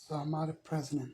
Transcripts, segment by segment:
So I'm not a president.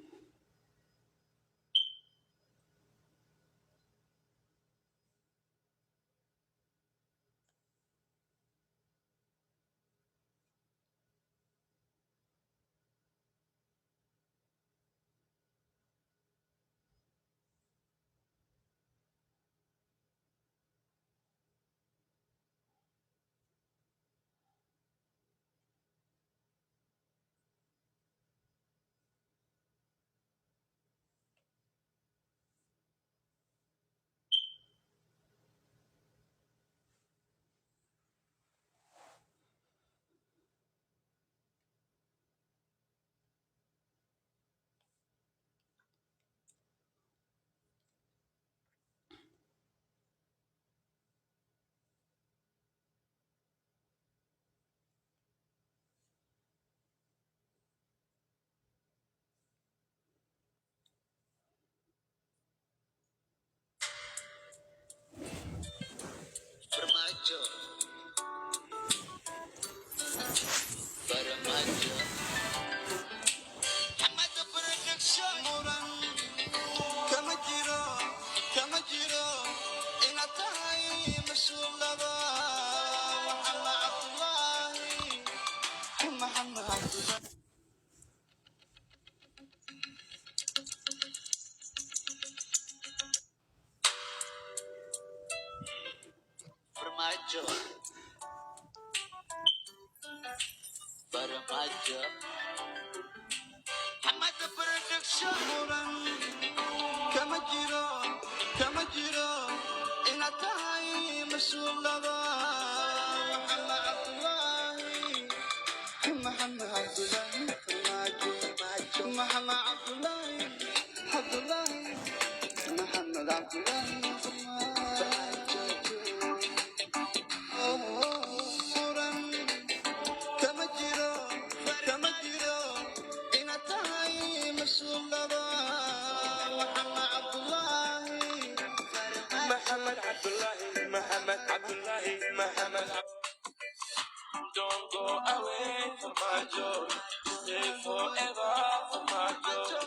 Don't go away from my joy. Stay forever for my joy.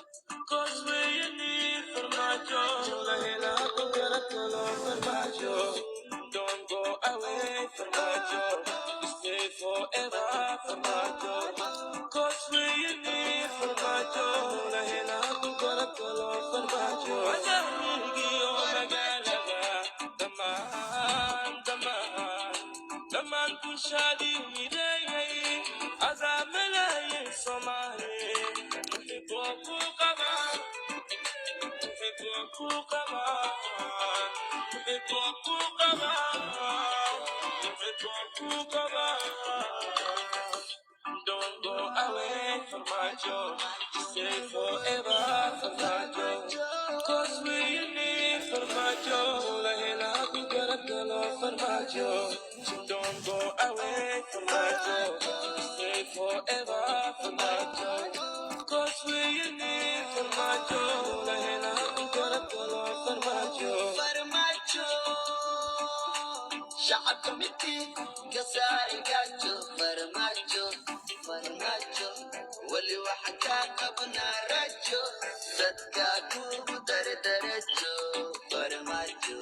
Cause we you need for my joy. Lahila kukara kolo for my joy. Don't go away from my joy. Stay forever for my joy. Cause we you need for my joy. Lahila kukara kolo for my joy. Wajahigi omagalaga. The man who shadi midai azamela ye somare Fitu kukama Don't go away from my joy. Stay forever for my joy. Cause we need for my joy. Lahila kukara for my joy. Don't go away from my joy. Stay forever for my joy. Cause we need for my joy. Lahila kukara for my joy. For my joy. شعب متي قصاري قاتو فرماجو واللي وحكاك ابنا رجو صدقاكو درجو فرماجو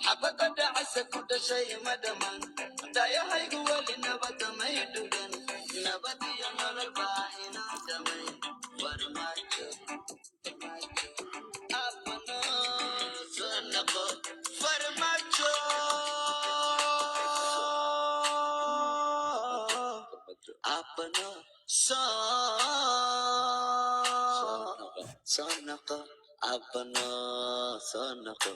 حبك دعسك كل شيء مدمن دا يهيق ولي نبت ما يدودن نبت ينال الباحنا دمي فرماجو أبنا سنقو فرماجو أبنا سنقو أبنا سنقو